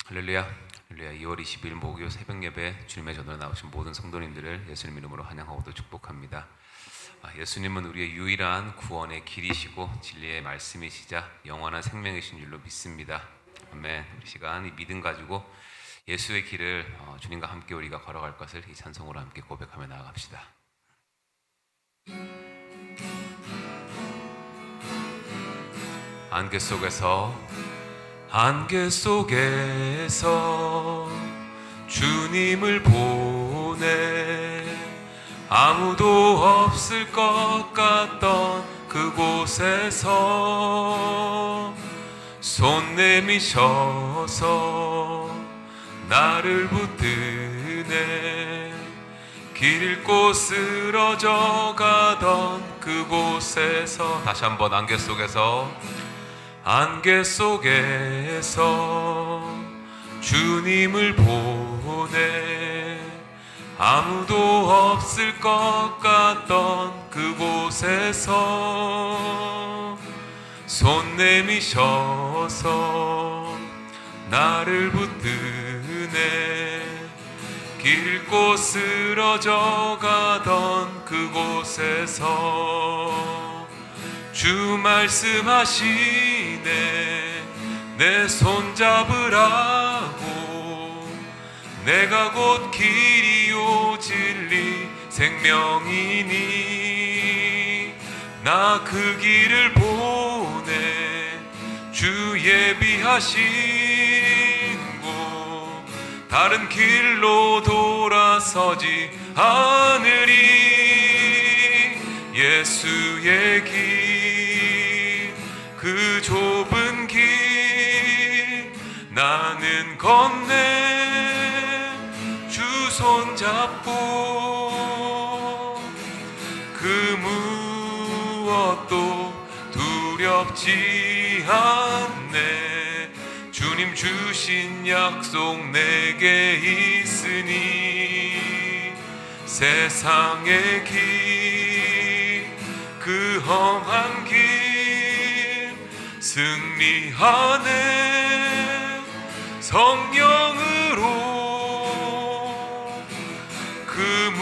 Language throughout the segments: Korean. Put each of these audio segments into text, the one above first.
할렐루야, 할렐루야. 2월 20일 목요 새벽 예배 주님의 전으로 나오신 모든 성도님들을 예수님 이름으로 환영하고 또 축복합니다. 예수님은 우리의 유일한 구원의 길이시고 진리의 말씀이시자 영원한 생명이신 줄로 믿습니다. 아멘. 우리 시간 이 믿음 가지고 예수의 길을 주님과 함께 우리가 걸어갈 것을 이 찬송으로 함께 고백하며 나아갑시다. 안개 속에서 주님을 보내 아무도 없을 것 같던 그곳에서 손 내미셔서 나를 붙드네 길 잃고 쓰러져 가던 그곳에서 다시 한번 안개 속에서 주님을 보내 아무도 없을 것 같던 그곳에서 손 내미셔서 나를 붙드네 길 잃고 쓰러져 가던 그곳에서 주 말씀하시네 내 손 잡으라고 내가 곧 길이요 진리 생명이니 나 그 길을 보내 주 예비하신 곳 다른 길로 돌아서지 않으리 예수의 길 그 좁은 길 나는 건네 주 손잡고 그 무엇도 두렵지 않네 주님 주신 약속 내게 있으니 세상의 길 그 험한 길 승리하네 성령으로 그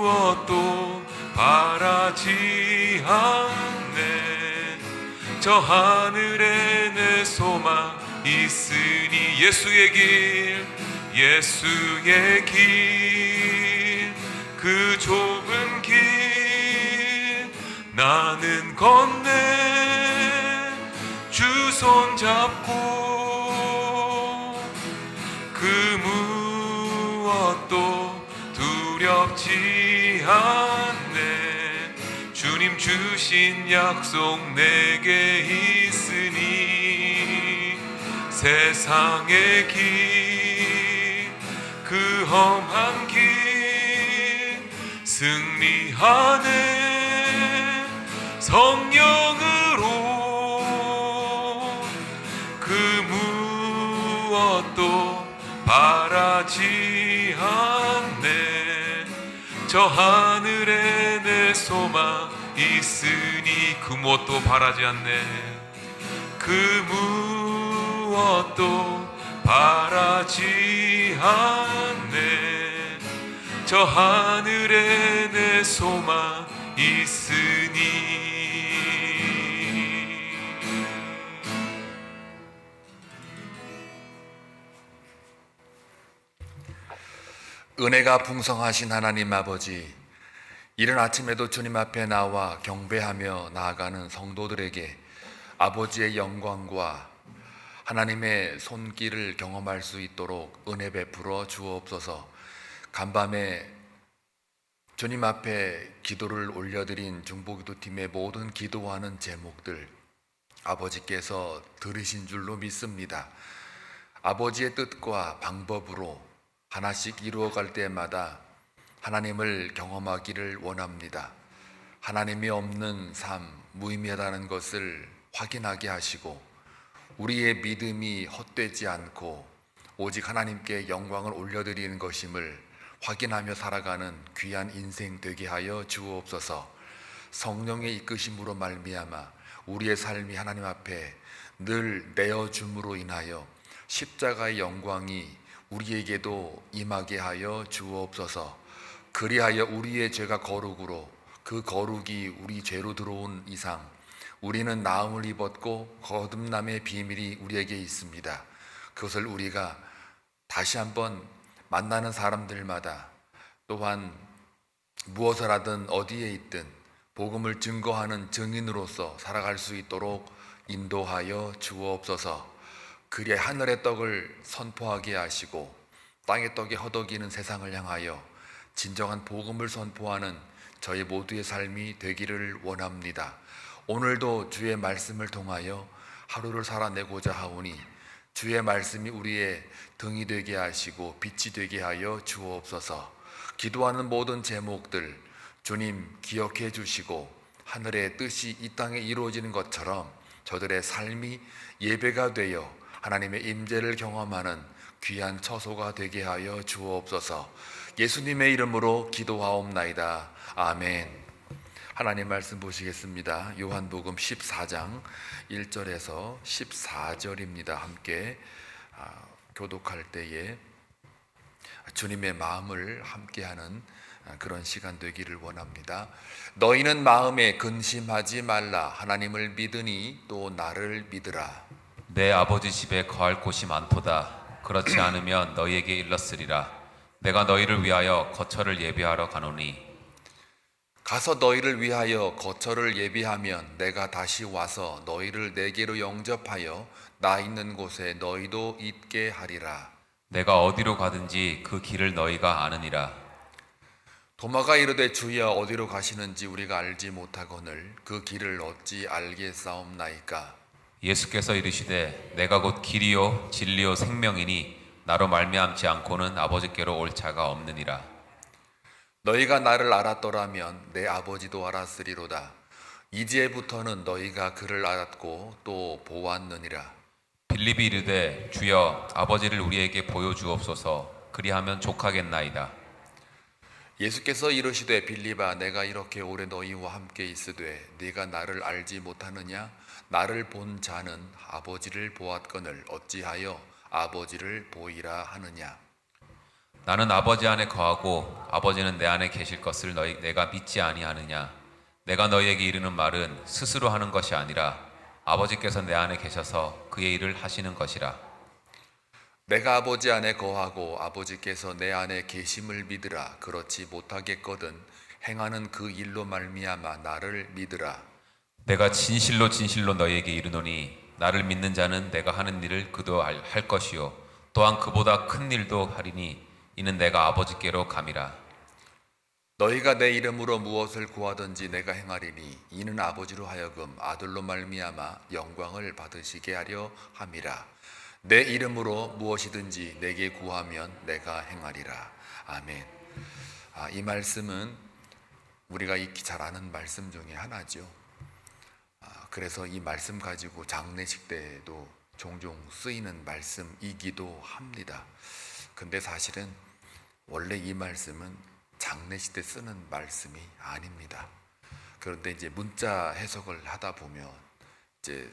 무엇도 바라지 않네 저 하늘에 내 소망 있으니 예수의 길 그 좁은 길 나는 건네 주 손잡고 그 무엇도 두렵지 않네 주님 주신 약속 내게 있으니 세상의 길 그 험한 길 승리하네 성령으로 그 무엇도 바라지 않네 저 하늘에 내 소망 있으니 그 무엇도 바라지 않네 그 무엇도 바라지 않네 저 하늘에 내 소망 있으니 은혜가 풍성하신 하나님 아버지, 이른 아침에도 주님 앞에 나와 경배하며 나아가는 성도들에게 아버지의 영광과 하나님의 손길을 경험할 수 있도록 은혜 베풀어 주옵소서. 간밤에 주님 앞에 기도를 올려드린 중보기도팀의 모든 기도하는 제목들 아버지께서 들으신 줄로 믿습니다. 아버지의 뜻과 방법으로 하나씩 이루어갈 때마다 하나님을 경험하기를 원합니다. 하나님이 없는 삶, 무의미하다는 것을 확인하게 하시고 우리의 믿음이 헛되지 않고 오직 하나님께 영광을 올려드리는 것임을 확인하며 살아가는 귀한 인생 되게 하여 주옵소서. 성령의 이끄심으로 말미암아 우리의 삶이 하나님 앞에 늘 내어줌으로 인하여 십자가의 영광이 우리에게도 임하게 하여 주옵소서. 그리하여 우리의 죄가 거룩으로 그 거룩이 우리 죄로 들어온 이상 우리는 나음을 입었고 거듭남의 비밀이 우리에게 있습니다. 그것을 우리가 다시 한번 만나는 사람들마다 또한 무엇을 하든 어디에 있든 복음을 증거하는 증인으로서 살아갈 수 있도록 인도하여 주옵소서. 그리에 하늘의 떡을 선포하게 하시고 땅의 떡이 허덕이는 세상을 향하여 진정한 복음을 선포하는 저희 모두의 삶이 되기를 원합니다. 오늘도 주의 말씀을 통하여 하루를 살아내고자 하오니 주의 말씀이 우리의 등이 되게 하시고 빛이 되게 하여 주옵소서. 기도하는 모든 제목들 주님 기억해 주시고 하늘의 뜻이 이 땅에 이루어지는 것처럼 저들의 삶이 예배가 되어 하나님의 임재를 경험하는 귀한 처소가 되게 하여 주옵소서. 예수님의 이름으로 기도하옵나이다. 아멘. 하나님 말씀 보시겠습니다. 요한복음 14장 1절에서 14절입니다. 함께 교독할 때에 주님의 마음을 함께하는 그런 시간 되기를 원합니다. 너희는 마음에 근심하지 말라. 하나님을 믿으니 또 나를 믿으라. 내 아버지 집에 거할 곳이 많도다. 그렇지 않으면 너희에게 일렀으리라. 내가 너희를 위하여 거처를 예비하러 가노니 가서 너희를 위하여 거처를 예비하면 내가 다시 와서 너희를 내게로 영접하여 나 있는 곳에 너희도 있게 하리라. 내가 어디로 가든지 그 길을 너희가 아느니라. 도마가 이르되 주여 어디로 가시는지 우리가 알지 못하거늘 그 길을 어찌 알겠사옵나이까. 예수께서 이르시되 내가 곧 길이요 진리요 생명이니 나로 말미암지 않고는 아버지께로 올 자가 없느니라. 너희가 나를 알았더라면 내 아버지도 알았으리로다. 이제부터는 너희가 그를 알았고 또 보았느니라. 빌립이 이르되 주여 아버지를 우리에게 보여주옵소서. 그리하면 족하겠나이다. 예수께서 이르시되 빌립아 내가 이렇게 오래 너희와 함께 있으되 네가 나를 알지 못하느냐. 나를 본 자는 아버지를 보았거늘 어찌하여 아버지를 보이라 하느냐. 나는 아버지 안에 거하고 아버지는 내 안에 계실 것을 내가 믿지 아니하느냐. 내가 너희에게 이르는 말은 스스로 하는 것이 아니라 아버지께서 내 안에 계셔서 그의 일을 하시는 것이라. 내가 아버지 안에 거하고 아버지께서 내 안에 계심을 믿으라. 그렇지 못하겠거든 행하는 그 일로 말미암아 나를 믿으라. 내가 진실로 진실로 너희에게 이르노니 나를 믿는 자는 내가 하는 일을 그도 할 것이요 또한 그보다 큰 일도 하리니 이는 내가 아버지께로 감이라. 너희가 내 이름으로 무엇을 구하든지 내가 행하리니 이는 아버지로 하여금 아들로 말미암아 영광을 받으시게 하려 함이라. 내 이름으로 무엇이든지 내게 구하면 내가 행하리라. 아멘. 이 말씀은 우리가 익히 잘 아는 말씀 중에 하나죠. 그래서 이 말씀 가지고 장례식 때에도 종종 쓰이는 말씀이기도 합니다. 근데 사실은 원래 이 말씀은 장례식 때 쓰는 말씀이 아닙니다. 그런데 이제 문자 해석을 하다 보면 이제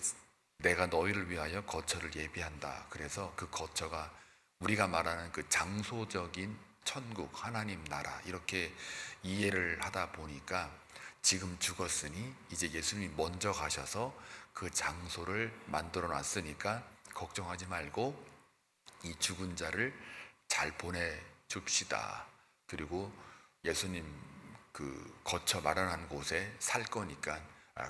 내가 너희를 위하여 거처를 예비한다. 그래서 그 거처가 우리가 말하는 그 장소적인 천국, 하나님 나라 이렇게 이해를 하다 보니까 지금 죽었으니 이제 예수님이 먼저 가셔서 그 장소를 만들어 놨으니까 걱정하지 말고 이 죽은 자를 잘 보내줍시다. 그리고 예수님 그 거처 마련한 곳에 살 거니까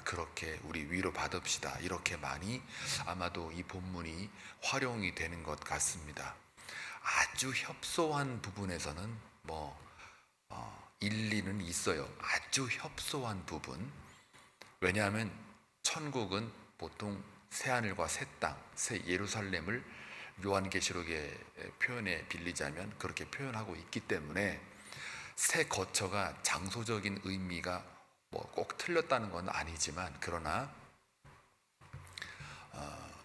그렇게 우리 위로 받읍시다. 이렇게 많이 아마도 이 본문이 활용이 되는 것 같습니다. 아주 협소한 부분에서는 일리는 있어요. 아주 협소한 부분. 왜냐하면 천국은 보통 새하늘과 새 땅, 새 예루살렘을 요한계시록의 표현에 빌리자면 그렇게 표현하고 있기 때문에 새 거처가 장소적인 의미가 꼭 틀렸다는 건 아니지만 그러나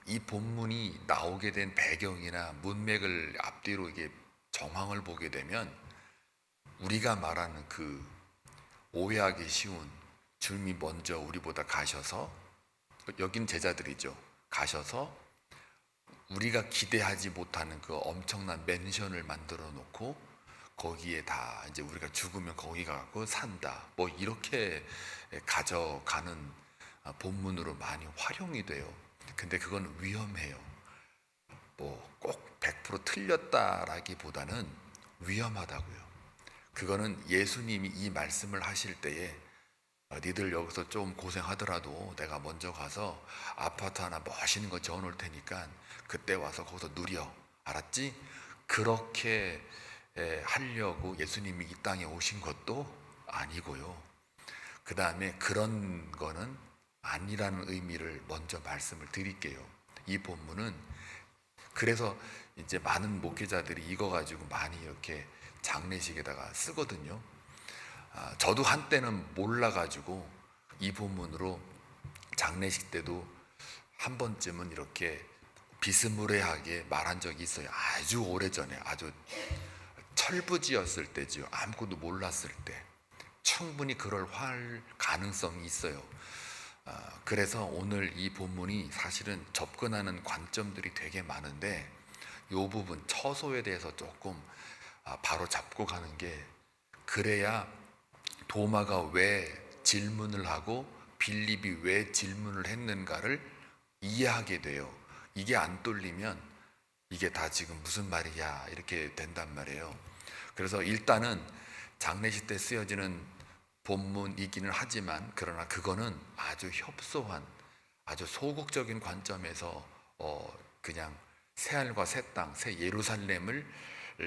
이 본문이 나오게 된 배경이나 문맥을 앞뒤로 이게 정황을 보게 되면 우리가 말하는 그 오해하기 쉬운 주님이 먼저 우리보다 가셔서 여긴 제자들이죠. 가셔서 우리가 기대하지 못하는 그 엄청난 맨션을 만들어 놓고 거기에 다 이제 우리가 죽으면 거기 가고 산다. 뭐 이렇게 가져가는 본문으로 많이 활용이 돼요. 근데 그건 위험해요. 뭐 꼭 100% 틀렸다라기보다는 위험하다고요. 그거는 예수님이 이 말씀을 하실 때에 니들 여기서 좀 고생하더라도 내가 먼저 가서 아파트 하나 멋있는 거 지어놓을 테니까 그때 와서 거기서 누려. 알았지? 그렇게 하려고 예수님이 이 땅에 오신 것도 아니고요. 그 다음에 그런 거는 아니라는 의미를 먼저 말씀을 드릴게요. 이 본문은 그래서 이제 많은 목회자들이 이거 가지고 많이 이렇게 장례식에다가 쓰거든요. 저도 한때는 몰라가지고 이 본문으로 장례식 때도 한 번쯤은 이렇게 비스무리하게 말한 적이 있어요. 아주 오래전에, 아주 철부지였을 때지요. 아무것도 몰랐을 때 충분히 그럴 가능성이 있어요. 그래서 오늘 이 본문이 사실은 접근하는 관점들이 되게 많은데 이 부분 처소에 대해서 조금 바로 잡고 가는 게, 그래야 도마가 왜 질문을 하고 빌립이 왜 질문을 했는가를 이해하게 돼요. 이게 안 뚫리면 이게 다 지금 무슨 말이야 이렇게 된단 말이에요. 그래서 일단은 장례식 때 쓰여지는 본문이기는 하지만 그러나 그거는 아주 협소한, 아주 소극적인 관점에서 그냥 새하늘과 새 땅, 새 예루살렘을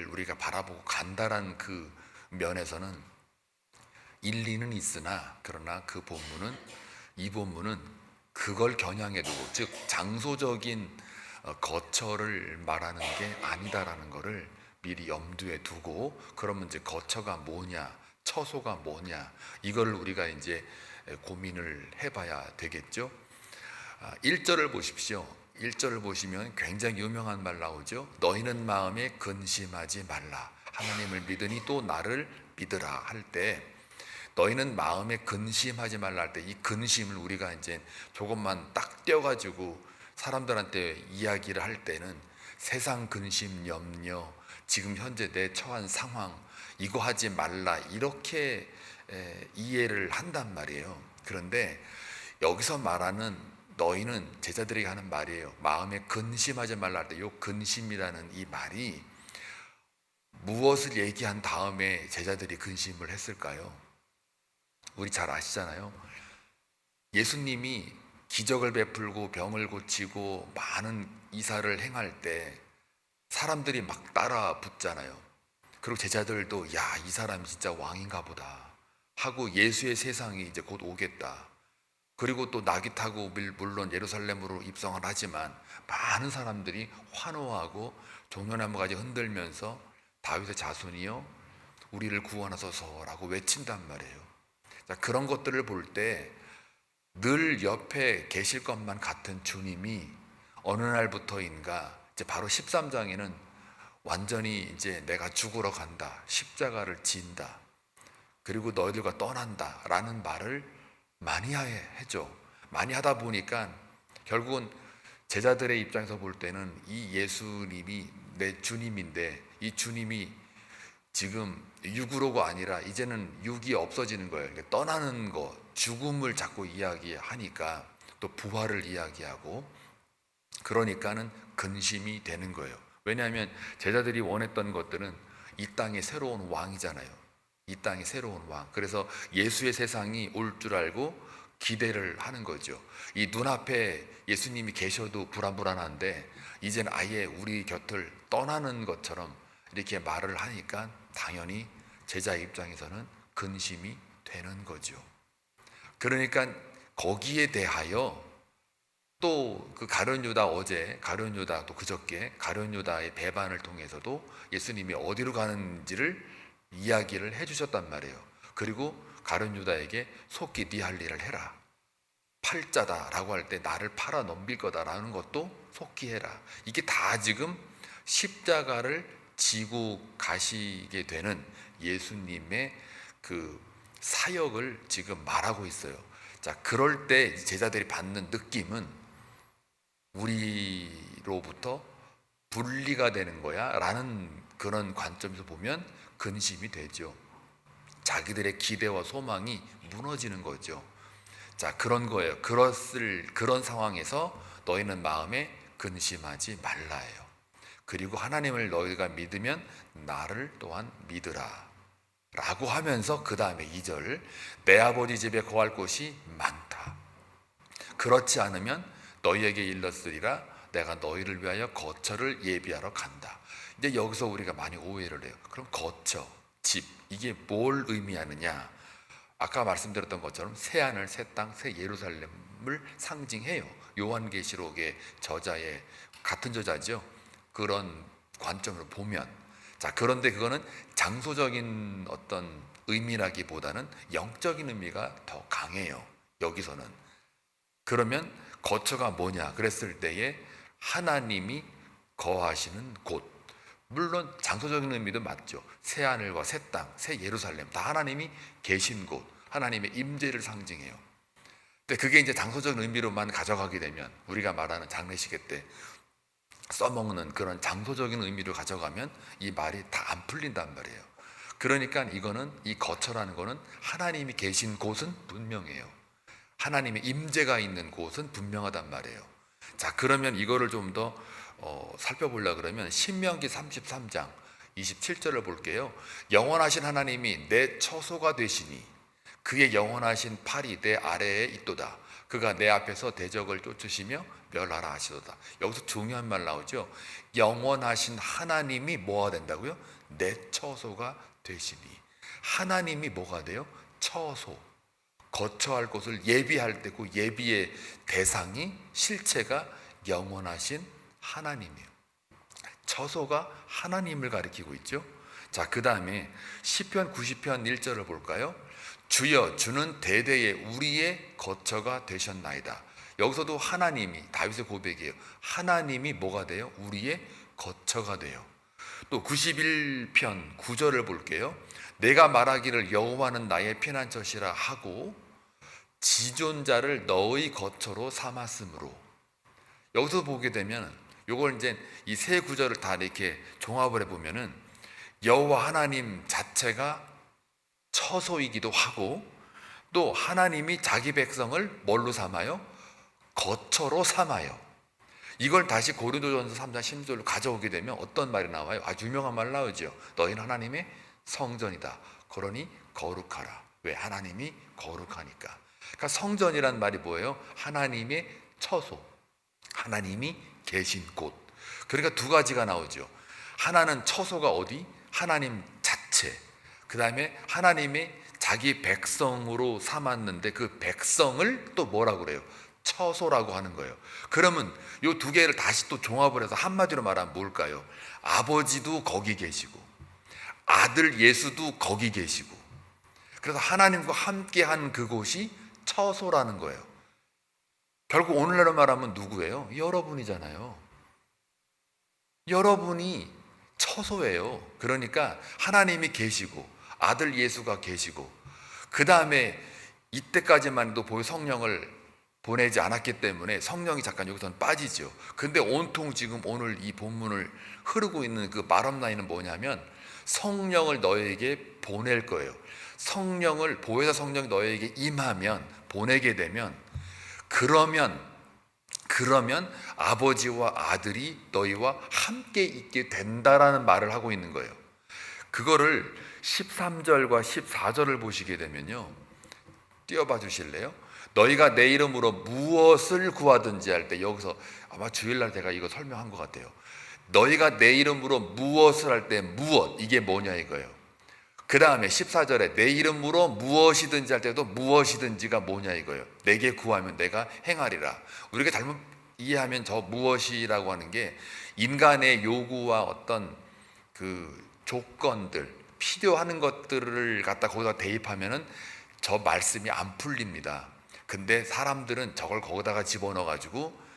우리가 바라보고 간다라는 그 면에서는 일리는 있으나, 그러나 그 본문은, 이 본문은 그걸 겨냥해 두고, 즉 장소적인 거처를 말하는 게 아니다라는 것을 미리 염두에 두고, 그러면 이제 거처가 뭐냐, 처소가 뭐냐, 이걸 우리가 이제 고민을 해봐야 되겠죠. 1절을 보십시오. 1절을 보시면 굉장히 유명한 말 나오죠. 너희는 마음에 근심하지 말라. 하나님을 믿으니 또 나를 믿으라 할 때, 너희는 마음에 근심하지 말라 할 때 이 근심을 우리가 이제 조금만 딱 떼어가지고 사람들한테 이야기를 할 때는 세상 근심, 염려, 지금 현재 내 처한 상황, 이거 하지 말라 이렇게 이해를 한단 말이에요. 그런데 여기서 말하는 너희는, 제자들에게 하는 말이에요. 마음에 근심하지 말라 할 때 이 근심이라는 이 말이 무엇을 얘기한 다음에 제자들이 근심을 했을까요? 우리 잘 아시잖아요. 예수님이 기적을 베풀고 병을 고치고 많은 이사를 행할 때 사람들이 막 따라 붙잖아요. 그리고 제자들도 야, 이 사람이 진짜 왕인가 보다 하고 예수의 세상이 이제 곧 오겠다. 그리고 또 낙이 타고 물론 예루살렘으로 입성을 하지만 많은 사람들이 환호하고 종려나무까지 흔들면서 다윗의 자손이여 우리를 구원하소서라고 외친단 말이에요. 자, 그런 것들을 볼 때 늘 옆에 계실 것만 같은 주님이 어느 날부터인가 이제 바로 13장에는 완전히 이제 내가 죽으러 간다, 십자가를 진다, 그리고 너희들과 떠난다 라는 말을 많이 해줘. 많이 하다 보니까 결국은 제자들의 입장에서 볼 때는 이 예수님이 내 주님인데 이 주님이 지금 육으로가 아니라 이제는 육이 없어지는 거예요. 그러니까 떠나는 거, 죽음을 자꾸 이야기하니까 또 부활을 이야기하고, 그러니까는 근심이 되는 거예요. 왜냐하면 제자들이 원했던 것들은 이 땅의 새로운 왕이잖아요. 이 땅의 새로운 왕. 그래서 예수의 세상이 올 줄 알고 기대를 하는 거죠. 이 눈앞에 예수님이 계셔도 불안불안한데 이제는 아예 우리 곁을 떠나는 것처럼 이렇게 말을 하니까 당연히 제자 입장에서는 근심이 되는 거죠. 그러니까 거기에 대하여 또 그 가룟 유다, 어제 가룟 유다, 또 그저께 가룟 유다의 배반을 통해서도 예수님이 어디로 가는지를 이야기를 해주셨단 말이에요. 그리고 가룟 유다에게 속히 네 할 일을 해라, 팔자다라고 할 때 나를 팔아 넘길 거다라는 것도 속히 해라. 이게 다 지금 십자가를 지고 가시게 되는 예수님의 그 사역을 지금 말하고 있어요. 자, 그럴 때 제자들이 받는 느낌은 우리로부터 분리가 되는 거야 라는 그런 관점에서 보면 근심이 되죠. 자기들의 기대와 소망이 무너지는 거죠. 자, 그런 거예요. 그런 상황에서 너희는 마음에 근심하지 말라예요. 그리고 하나님을 너희가 믿으면 나를 또한 믿으라 라고 하면서 그 다음에 2절, 내 아버지 집에 거할 곳이 많다. 그렇지 않으면 너희에게 일렀으리라. 내가 너희를 위하여 거처를 예비하러 간다. 이제 여기서 우리가 많이 오해를 해요. 그럼 거처, 집, 이게 뭘 의미하느냐? 아까 말씀드렸던 것처럼 새 하늘, 새 땅, 새 예루살렘을 상징해요. 요한계시록의 저자의 같은 저자죠. 그런 관점으로 보면, 자, 그런데 그거는 장소적인 어떤 의미라기보다는 영적인 의미가 더 강해요. 여기서는. 그러면 거처가 뭐냐? 그랬을 때에 하나님이 거하시는 곳. 물론 장소적인 의미도 맞죠. 새 하늘과 새 땅, 새 예루살렘 다 하나님이 계신 곳, 하나님의 임재를 상징해요. 근데 그게 이제 장소적인 의미로만 가져가게 되면, 우리가 말하는 장례식회 때 써먹는 그런 장소적인 의미로 가져가면 이 말이 다 안 풀린단 말이에요. 그러니까 이거는, 이 거처라는 거는 하나님이 계신 곳은 분명해요. 하나님의 임재가 있는 곳은 분명하단 말이에요. 자, 그러면 이거를 좀 더 살펴보려고 그러면 신명기 33장 27절을 볼게요. 영원하신 하나님이 내 처소가 되시니 그의 영원하신 팔이 내 아래에 있도다. 그가 내 앞에서 대적을 쫓으시며 멸하라 하시도다. 여기서 중요한 말 나오죠. 영원하신 하나님이 뭐가 된다고요? 내 처소가 되시니. 하나님이 뭐가 돼요? 처소. 거처할 곳을 예비할 때고, 예비의 대상이, 실체가 영원하신 하나님이에요. 처소가 하나님을 가리키고 있죠. 자, 그 다음에 시편 90편 1절을 볼까요? 주여, 주는 대대에 우리의 거처가 되셨나이다. 여기서도 하나님이, 다윗의 고백이에요. 하나님이 뭐가 돼요? 우리의 거처가 돼요. 또 91편 9절을 볼게요. 내가 말하기를 여호와는 나의 피난처시라 하고 지존자를 너의 거처로 삼았으므로. 여기서 보게 되면 요걸 이제 이 세 구절을 다 이렇게 종합을 해보면은 여호와 하나님 자체가 처소이기도 하고, 또 하나님이 자기 백성을 뭘로 삼아요? 거처로 삼아요. 이걸 다시 고린도전서 3장 16절로 가져오게 되면 어떤 말이 나와요? 아주 유명한 말 나오죠. 너희는 하나님의 성전이다. 그러니 거룩하라. 왜? 하나님이 거룩하니까. 그러니까 성전이란 말이 뭐예요? 하나님의 처소, 하나님이 계신 곳. 그러니까 두 가지가 나오죠. 하나는 처소가 어디? 하나님 자체. 그 다음에 하나님이 자기 백성으로 삼았는데 그 백성을 또 뭐라고 그래요? 처소라고 하는 거예요. 그러면 이 두 개를 다시 또 종합을 해서 한마디로 말하면 뭘까요? 아버지도 거기 계시고 아들 예수도 거기 계시고, 그래서 하나님과 함께한 그곳이 처소라는 거예요. 결국 오늘날로 말하면 누구예요? 여러분이잖아요. 여러분이 처소예요. 그러니까 하나님이 계시고 아들 예수가 계시고, 그 다음에 이때까지만 해도 성령을 보내지 않았기 때문에 성령이 잠깐 여기서는 빠지죠. 근데 온통 지금 오늘 이 본문을 흐르고 있는 그 말업라인은 뭐냐면 성령을 너에게 보낼 거예요. 성령을, 보혜사 성령이 너에게 임하면, 보내게 되면, 그러면 아버지와 아들이 너희와 함께 있게 된다라는 말을 하고 있는 거예요. 그거를 13절과 14절을 보시게 되면요, 띄워봐 주실래요? 너희가 내 이름으로 무엇을 구하든지 할 때, 여기서 아마 주일날 제가 이거 설명한 것 같아요. 너희가 내 이름으로 무엇을 할 때 무엇, 이게 뭐냐 이거예요. 그 다음에 14절에 내 이름으로 무엇이든지 할 때도 무엇이든지가 뭐냐 이거예요. 내게 구하면 내가 행하리라. 우리가 잘못 이해하면 저 무엇이라고 하는 게 인간의 요구와 어떤 그 조건들, 필요한 것들을 갖다 거기다 대입하면은 저 말씀이 안 풀립니다. 근데 사람들은 저걸 거기다가 집어넣어 가지고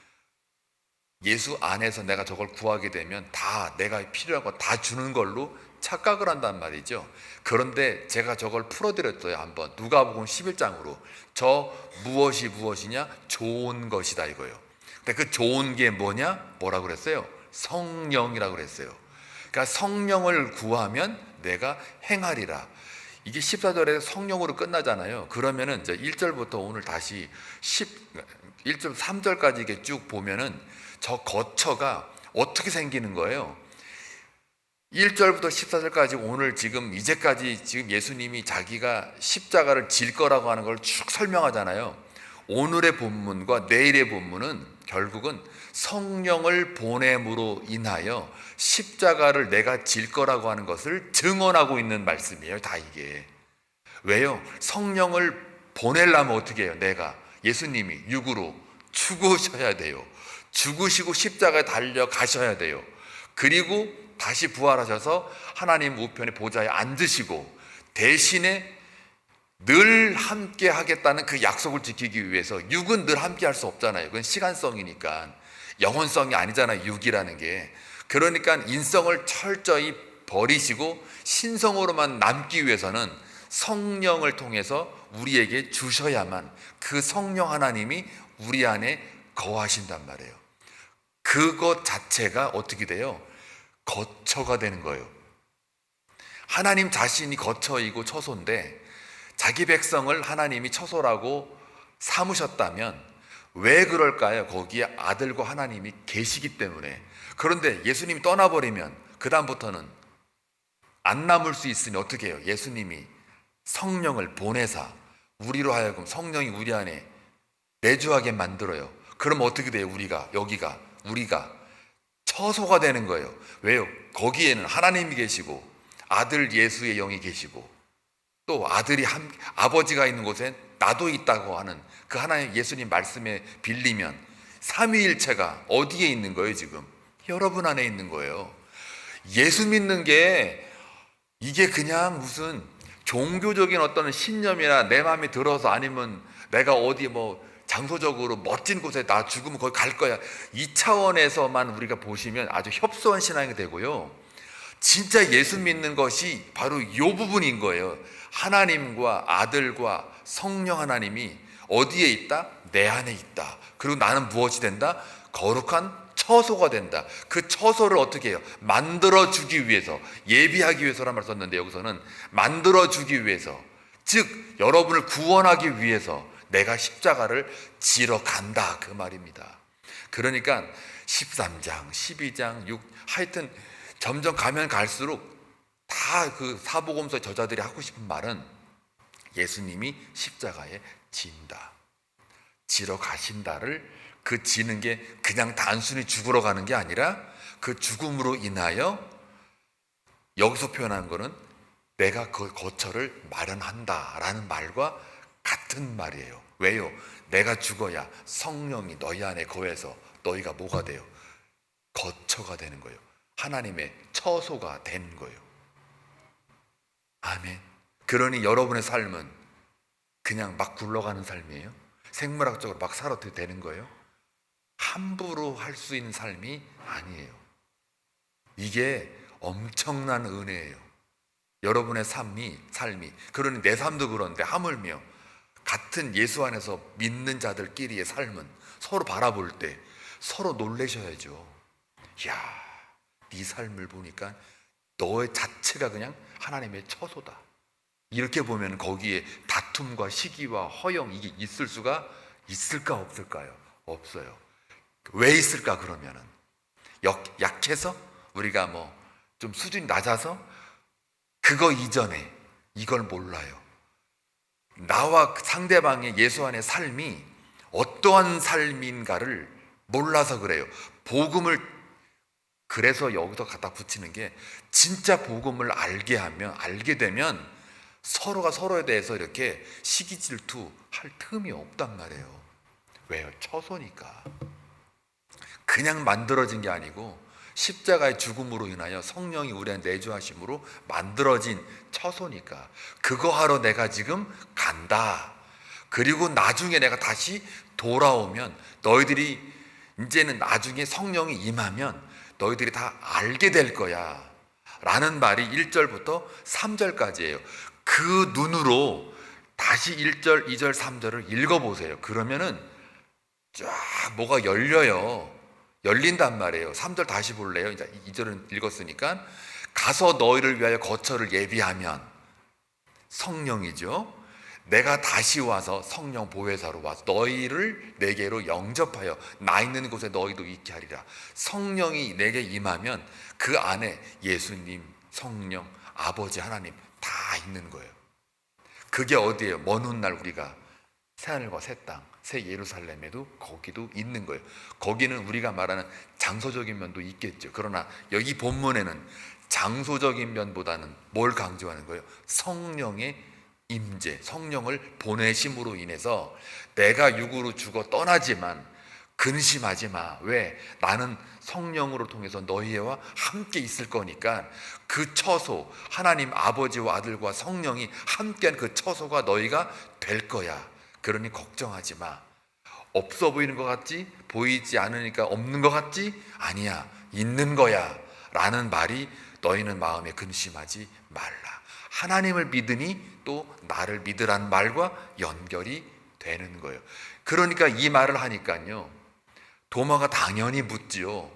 예수 안에서 내가 저걸 구하게 되면 다 내가 필요한 거 다 주는 걸로 착각을 한단 말이죠. 그런데 제가 저걸 풀어드렸어요. 한번 누가복음 11장으로. 저 무엇이 무엇이냐? 좋은 것이다 이거예요. 근데 그 좋은 게 뭐냐? 뭐라 그랬어요? 성령이라고 그랬어요. 그러니까 성령을 구하면 내가 행하리라. 이게 14절에 성령으로 끝나잖아요. 그러면은 이제 1절부터 오늘 다시 1절 3절까지 이게 쭉 보면은 저 거처가 어떻게 생기는 거예요? 1절부터 14절까지 오늘 지금 이제까지 지금 예수님이 자기가 십자가를 질 거라고 하는 걸 쭉 설명하잖아요. 오늘의 본문과 내일의 본문은 결국은 성령을 보냄으로 인하여 십자가를 내가 질 거라고 하는 것을 증언하고 있는 말씀이에요. 다 이게. 왜요? 성령을 보내려면 어떻게 해요? 내가 예수님이 육으로 죽으셔야 돼요. 죽으시고 십자가에 달려 가셔야 돼요. 그리고 다시 부활하셔서 하나님 우편의 보좌에 앉으시고 대신에 늘 함께 하겠다는 그 약속을 지키기 위해서 육은 늘 함께 할 수 없잖아요. 그건 시간성이니까 영혼성이 아니잖아요. 육이라는 게. 그러니까 인성을 철저히 버리시고 신성으로만 남기 위해서는 성령을 통해서 우리에게 주셔야만 그 성령 하나님이 우리 안에 거하신단 말이에요. 그것 자체가 어떻게 돼요? 거처가 되는 거예요. 하나님 자신이 거처이고 처소인데 자기 백성을 하나님이 처소라고 삼으셨다면 왜 그럴까요? 거기에 아들과 하나님이 계시기 때문에. 그런데 예수님이 떠나버리면 그 다음부터는 안 남을 수 있으니 어떻게 해요? 예수님이 성령을 보내사 우리로 하여금 성령이 우리 안에 내주하게 만들어요. 그럼 어떻게 돼요? 우리가 처소가 되는 거예요. 왜요? 거기에는 하나님이 계시고 아들 예수의 영이 계시고 또 아버지가 있는 곳에 나도 있다고 하는 그 하나님 예수님 말씀에 빌리면 삼위일체가 어디에 있는 거예요? 지금 여러분 안에 있는 거예요. 예수 믿는 게 이게 그냥 무슨 종교적인 어떤 신념이나 내 마음에 들어서 아니면 내가 어디 장소적으로 멋진 곳에 나 죽으면 거기 갈 거야, 이 차원에서만 우리가 보시면 아주 협소한 신앙이 되고요. 진짜 예수 믿는 것이 바로 이 부분인 거예요. 하나님과 아들과 성령 하나님이 어디에 있다? 내 안에 있다. 그리고 나는 무엇이 된다? 거룩한 처소가 된다. 그 처소를 어떻게 해요? 만들어주기 위해서, 예비하기 위해서란 말을 썼는데 여기서는 만들어주기 위해서, 즉 여러분을 구원하기 위해서 내가 십자가를 지러 간다, 그 말입니다. 그러니까 13장, 12장, 6 하여튼 점점 가면 갈수록 다 그 사복음서 저자들이 하고 싶은 말은 예수님이 십자가에 진다, 지러 가신다를, 그 지는 게 그냥 단순히 죽으러 가는 게 아니라 그 죽음으로 인하여 여기서 표현한 거는 내가 그 거처를 마련한다라는 말과 같은 말이에요. 왜요? 내가 죽어야 성령이 너희 안에 거해서 너희가 뭐가 돼요? 거처가 되는 거예요. 하나님의 처소가 되는 거예요. 아멘. 그러니 여러분의 삶은 그냥 막 굴러가는 삶이에요? 생물학적으로 막 살아도 되는 거예요? 함부로 할 수 있는 삶이 아니에요. 이게 엄청난 은혜예요. 여러분의 삶이 그러니 내 삶도 그런데 하물며 같은 예수 안에서 믿는 자들끼리의 삶은 서로 바라볼 때 서로 놀라셔야죠. 야, 네 삶을 보니까 너의 자체가 그냥 하나님의 처소다. 이렇게 보면 거기에 다툼과 시기와 허영 이게 있을 수가 있을까 없을까요? 없어요. 왜 있을까? 그러면은 약해서 우리가 좀 수준이 낮아서 그거 이전에 이걸 몰라요. 나와 상대방의 예수 안의 삶이 어떠한 삶인가를 몰라서 그래요. 복음을, 그래서 여기서 갖다 붙이는 게 진짜 복음을 알게 되면 서로가 서로에 대해서 이렇게 시기 질투할 틈이 없단 말이에요. 왜요? 처소니까. 그냥 만들어진 게 아니고 십자가의 죽음으로 인하여 성령이 우리 안에 내주하심으로 만들어진 처소니까. 그거 하러 내가 지금 간다. 그리고 나중에 내가 다시 돌아오면 너희들이 이제는 나중에 성령이 임하면 너희들이 다 알게 될 거야 라는 말이 1절부터 3절까지예요. 그 눈으로 다시 1절, 2절, 3절을 읽어보세요. 그러면은 쫙 뭐가 열려요. 열린단 말이에요. 3절 다시 볼래요? 이제 2절은 읽었으니까 가서 너희를 위하여 거처를 예비하면 성령이죠. 내가 다시 와서 성령 보혜사로 와서 너희를 내게로 영접하여 나 있는 곳에 너희도 있게 하리라. 성령이 내게 임하면 그 안에 예수님, 성령, 아버지 하나님 다 있는 거예요. 그게 어디예요? 먼 훗날 우리가 새하늘과 새 땅, 새 예루살렘에도 거기도 있는 거예요. 거기는 우리가 말하는 장소적인 면도 있겠죠. 그러나 여기 본문에는 장소적인 면보다는 뭘 강조하는 거예요? 성령의 임재, 성령을 보내심으로 인해서 내가 육으로 죽어 떠나지만 근심하지 마. 왜? 나는 성령으로 통해서 너희와 함께 있을 거니까 그 처소, 하나님 아버지와 아들과 성령이 함께한 그 처소가 너희가 될 거야. 그러니 걱정하지 마. 없어 보이는 것 같지? 보이지 않으니까 없는 것 같지? 아니야, 있는 거야 라는 말이 너희는 마음에 근심하지 말라. 하나님을 믿으니 또 나를 믿으라는 말과 연결이 되는 거예요. 그러니까 이 말을 하니까요, 도마가 당연히 묻지요.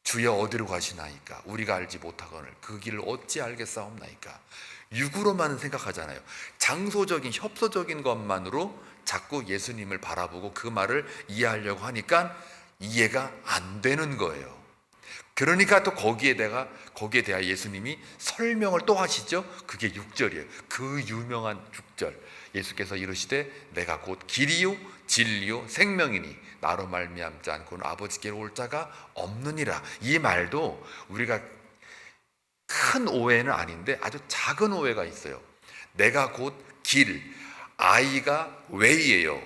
주여 어디로 가시나이까? 우리가 알지 못하거늘 그 길을 어찌 알겠사옵나이까? 육으로만 생각하잖아요. 장소적인 협소적인 것만으로 자꾸 예수님을 바라보고 그 말을 이해하려고 하니까 이해가 안 되는 거예요. 그러니까 또 거기에 대하 예수님이 설명을 또 하시죠. 그게 6절이에요. 그 유명한 6절. 예수께서 이르시되 내가 곧 길이요 진리요 생명이니 나로 말미암지 않고는 아버지께로 올 자가 없느니라. 이 말도 우리가 큰 오해는 아닌데 아주 작은 오해가 있어요. 내가 곧 길, I가 웨이예요.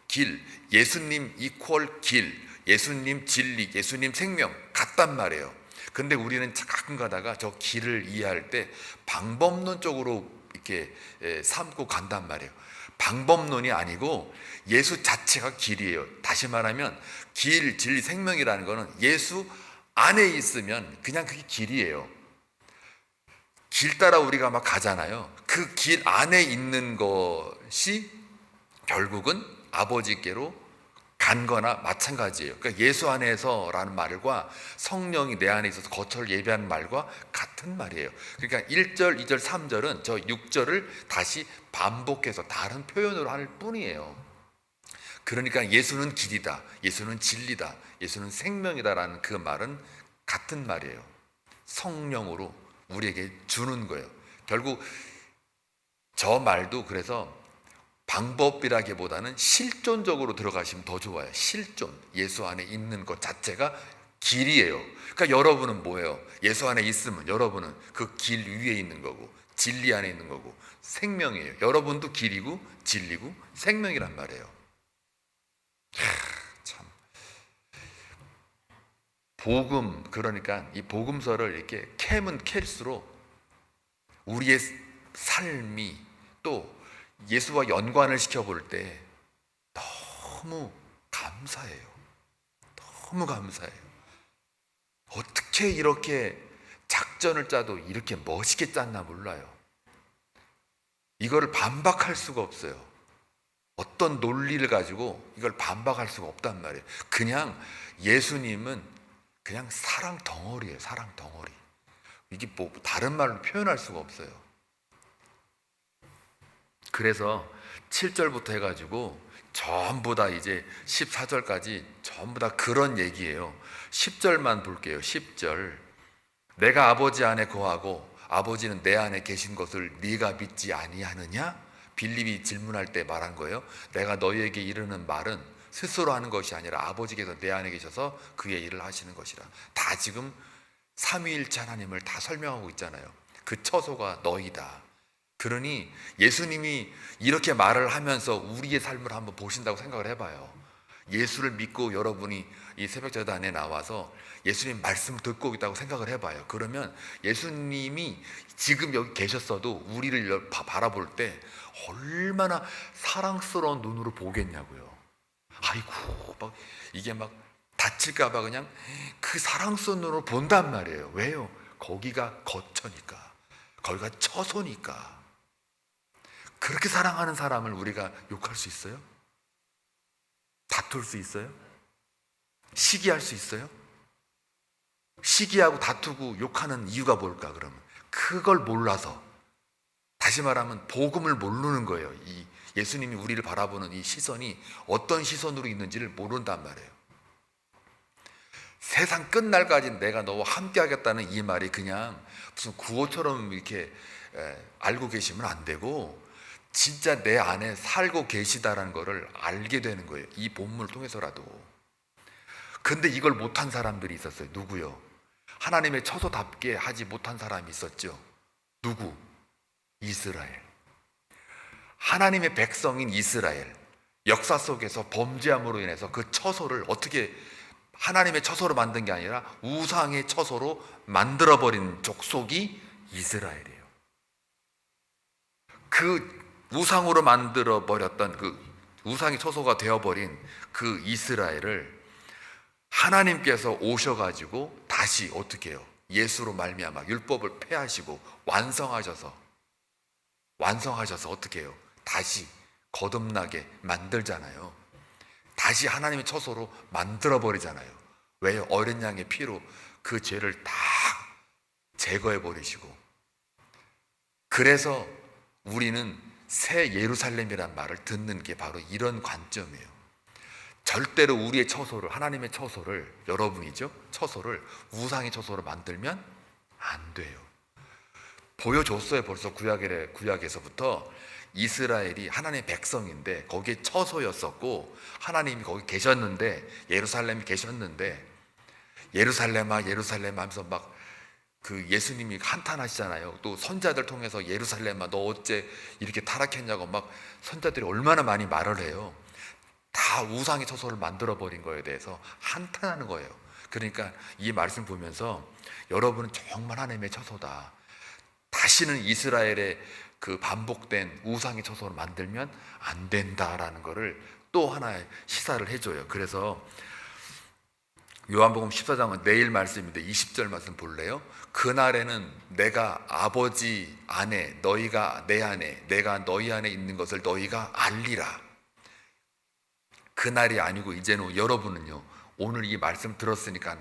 길, 예수님 이퀄 길, 예수님 진리, 예수님 생명 같단 말이에요. 근데 우리는 가끔 가다가 저 길을 이해할 때 방법론 쪽으로 이렇게 삼고 간단 말이에요. 방법론이 아니고 예수 자체가 길이에요. 다시 말하면 길, 진리, 생명이라는 거는 예수 안에 있으면 그냥 그게 길이에요. 길 따라 우리가 막 가잖아요. 그 길 안에 있는 것이 결국은 아버지께로 간 거나 마찬가지예요. 그러니까 예수 안에서라는 말과 성령이 내 안에 있어서 거처를 예비하는 말과 같은 말이에요. 그러니까 1절, 2절, 3절은 저 6절을 다시 반복해서 다른 표현으로 할 뿐이에요. 그러니까 예수는 길이다, 예수는 진리다, 예수는 생명이다라는 그 말은 같은 말이에요. 성령으로 우리에게 주는 거예요. 결국 저 말도 그래서 방법이라기보다는 실존적으로 들어가시면 더 좋아요. 실존, 예수 안에 있는 것 자체가 길이에요. 그러니까 여러분은 뭐예요? 예수 안에 있으면 여러분은 그 길 위에 있는 거고 진리 안에 있는 거고 생명이에요. 여러분도 길이고 진리고 생명이란 말이에요. 참, 복음, 그러니까 이 복음서를 이렇게 캐면 캘수록 우리의 삶이 또 예수와 연관을 시켜볼 때 너무 감사해요. 너무 감사해요. 어떻게 이렇게 작전을 짜도 이렇게 멋있게 짰나 몰라요. 이거를 반박할 수가 없어요. 어떤 논리를 가지고 이걸 반박할 수가 없단 말이에요. 그냥 예수님은 그냥 사랑 덩어리예요. 사랑 덩어리. 이게 뭐 다른 말로 표현할 수가 없어요. 그래서 7절부터 해가지고 전부 다 이제 14절까지 전부 다 그런 얘기예요. 10절만 볼게요. 10절. 내가 아버지 안에 거하고 아버지는 내 안에 계신 것을 네가 믿지 아니하느냐? 빌립이 질문할 때 말한 거예요. 내가 너희에게 이르는 말은 스스로 하는 것이 아니라 아버지께서 내 안에 계셔서 그의 일을 하시는 것이라. 다 지금 삼위일체 하나님을 다 설명하고 있잖아요. 그 처소가 너희다. 그러니 예수님이 이렇게 말을 하면서 우리의 삶을 한번 보신다고 생각을 해봐요. 예수를 믿고 여러분이 이 새벽제단에 나와서 예수님 말씀을 듣고 있다고 생각을 해봐요. 그러면 예수님이 지금 여기 계셨어도 우리를 바라볼 때 얼마나 사랑스러운 눈으로 보겠냐고요. 아이고, 막 이게 막 다칠까봐 그냥 그 사랑스러운 눈으로 본단 말이에요. 왜요? 거기가 거처니까, 거기가 처소니까. 그렇게 사랑하는 사람을 우리가 욕할 수 있어요? 다툴 수 있어요? 시기할 수 있어요? 시기하고 다투고 욕하는 이유가 뭘까? 그러면 그걸 몰라서, 다시 말하면 복음을 모르는 거예요. 이 예수님이 우리를 바라보는 이 시선이 어떤 시선으로 있는지를 모른단 말이에요. 세상 끝날까지 내가 너와 함께 하겠다는 이 말이 그냥 무슨 구호처럼 이렇게 알고 계시면 안 되고, 진짜 내 안에 살고 계시다라는 것을 알게 되는 거예요. 이 본문을 통해서라도. 근데 이걸 못한 사람들이 있었어요. 누구요? 하나님의 처소답게 하지 못한 사람이 있었죠. 누구? 이스라엘. 하나님의 백성인 이스라엘, 역사 속에서 범죄함으로 인해서 그 처소를 어떻게 하나님의 처소로 만든 게 아니라 우상의 처소로 만들어버린 족속이 이스라엘이에요. 그 우상으로 만들어버렸던 그 우상의 처소가 되어버린 그 이스라엘을 하나님께서 오셔가지고 다시 어떻게 해요? 예수로 말미암아 율법을 폐하시고 완성하셔서 어떻게 해요? 다시 거듭나게 만들잖아요. 다시 하나님의 처소로 만들어버리잖아요. 왜요? 어린 양의 피로 그 죄를 다 제거해버리시고. 그래서 우리는 새 예루살렘이란 말을 듣는 게 바로 이런 관점이에요. 절대로 우리의 처소를, 하나님의 처소를, 여러분이죠? 처소를 우상의 처소로 만들면 안 돼요. 보여줬어요. 벌써 구약에서부터 이스라엘이 하나님의 백성인데 거기에 처소였었고, 하나님이 거기 계셨는데, 예루살렘이 계셨는데, 예루살렘아 예루살렘 하면서 막 그 예수님이 한탄하시잖아요. 또 선자들 통해서 예루살렘아 너 어째 이렇게 타락했냐고 막 선자들이 얼마나 많이 말을 해요. 다 우상의 처소를 만들어버린 거에 대해서 한탄하는 거예요. 그러니까 이 말씀 보면서 여러분은 정말 하나님의 처소다. 다시는 이스라엘의 그 반복된 우상의 처소를 만들면 안 된다라는 것을 또 하나의 시사를 해줘요. 그래서 요한복음 14장은 내일 말씀인데 20절 말씀 볼래요? 그날에는 내가 아버지 안에, 너희가 내 안에, 내가 너희 안에 있는 것을 너희가 알리라. 그날이 아니고 이제는 여러분은요, 오늘 이 말씀 들었으니까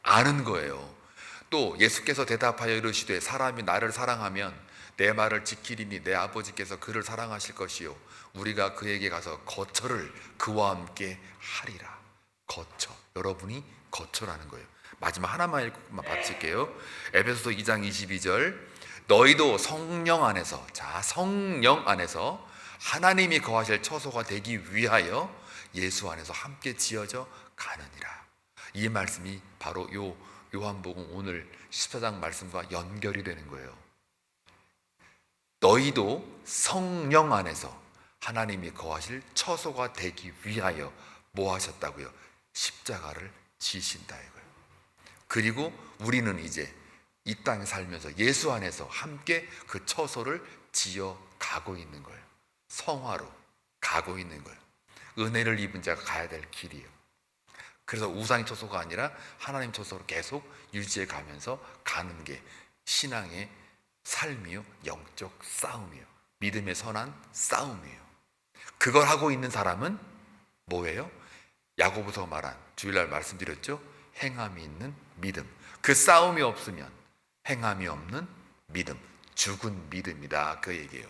아는 거예요. 또 예수께서 대답하여 이르시되 사람이 나를 사랑하면 내 말을 지키리니 내 아버지께서 그를 사랑하실 것이요 우리가 그에게 가서 거처를 그와 함께 하리라. 거처, 여러분이 거처라는 거예요. 마지막 하나만 읽고 마칠게요. 에베소서 2장 22절, 너희도 성령 안에서, 자, 성령 안에서 하나님이 거하실 처소가 되기 위하여 예수 안에서 함께 지어져 가느니라. 이 말씀이 바로 요한복음 오늘 14장 말씀과 연결이 되는 거예요. 너희도 성령 안에서 하나님이 거하실 처소가 되기 위하여 뭐 하셨다고요? 십자가를 지신다 이거예요. 그리고 우리는 이제 이 땅에 살면서 예수 안에서 함께 그 처소를 지어 가고 있는 거예요. 성화로 가고 있는 거예요. 은혜를 입은 자가 가야 될 길이에요. 그래서 우상의 처소가 아니라 하나님 처소로 계속 유지해 가면서 가는 게 신앙의 삶이요, 영적 싸움이에요. 믿음의 선한 싸움이에요. 그걸 하고 있는 사람은 뭐예요? 야고보서 말한, 주일날 말씀드렸죠? 행함이 있는 믿음. 그 싸움이 없으면 행함이 없는 믿음, 죽은 믿음이다, 그 얘기예요.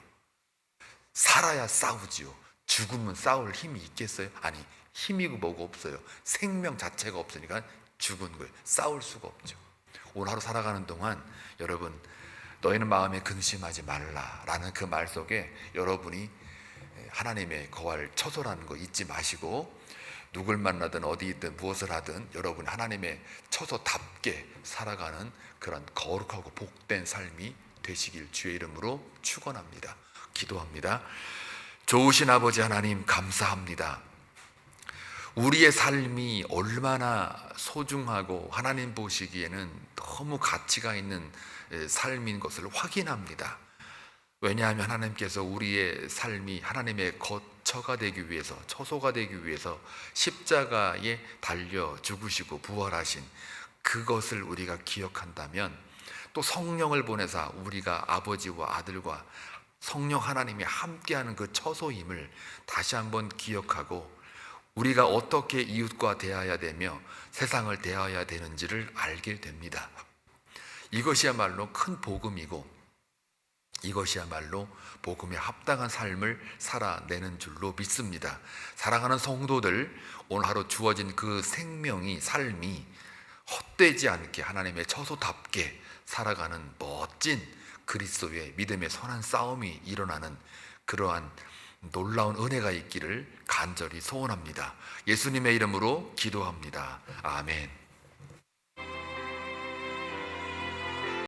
살아야 싸우지요. 죽으면 싸울 힘이 있겠어요? 아니, 힘이고 뭐고 없어요. 생명 자체가 없으니까 죽은 거예요. 싸울 수가 없죠. 오늘 하루 살아가는 동안 여러분, 너희는 마음에 근심하지 말라라는 그 말 속에 여러분이 하나님의 거할 처소라는 거 잊지 마시고, 누굴 만나든 어디 있든 무엇을 하든 여러분 하나님의 처소답게 살아가는 그런 거룩하고 복된 삶이 되시길 주의 이름으로 축원합니다. 기도합니다. 좋으신 아버지 하나님, 감사합니다. 우리의 삶이 얼마나 소중하고 하나님 보시기에는 너무 가치가 있는 삶인 것을 확인합니다. 왜냐하면 하나님께서 우리의 삶이 하나님의 거처가 되기 위해서, 처소가 되기 위해서 십자가에 달려 죽으시고 부활하신 그것을 우리가 기억한다면, 또 성령을 보내사 우리가 아버지와 아들과 성령 하나님이 함께하는 그 처소임을 다시 한번 기억하고 우리가 어떻게 이웃과 대해야 되며 세상을 대해야 되는지를 알게 됩니다. 이것이야말로 큰 복음이고 이것이야말로 복음에 합당한 삶을 살아내는 줄로 믿습니다. 사랑하는 성도들, 오늘 하루 주어진 그 생명이, 삶이 헛되지 않게 하나님의 처소답게 살아가는 멋진 그리스도의 믿음의 선한 싸움이 일어나는 그러한 놀라운 은혜가 있기를 간절히 소원합니다. 예수님의 이름으로 기도합니다. 아멘.